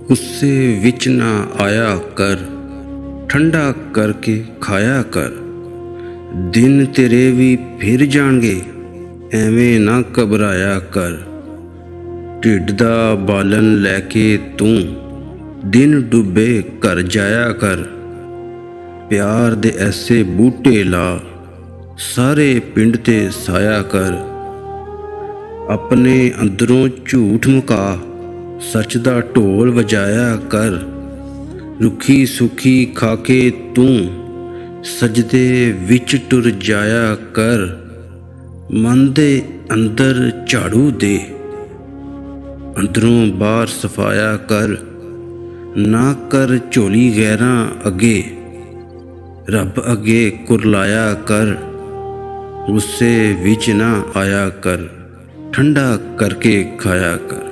गुस्से विच ना आया कर, ठंडा करके खाया कर। दिन तेरे भी फिर जाणगे, एवें ना घबराया कर। ढिड दा बालन लैके तू दिन डुबे घर जाया कर। प्यार दे ऐसे बूटे ला, सारे पिंड ते साया कर। अपने अंदरों झूठ मुका, सच दा ढोल वजाया कर। रुखी सुखी खाके तू सजदे विच टुर जाया कर। मन दे अंदर झाड़ू दे, अंदरों बाहर सफाया कर। ना कर झोली गैरां अगे, रब अगे कुरलाया कर। गुस्से विच ना आया कर, ठंडा करके खाया कर।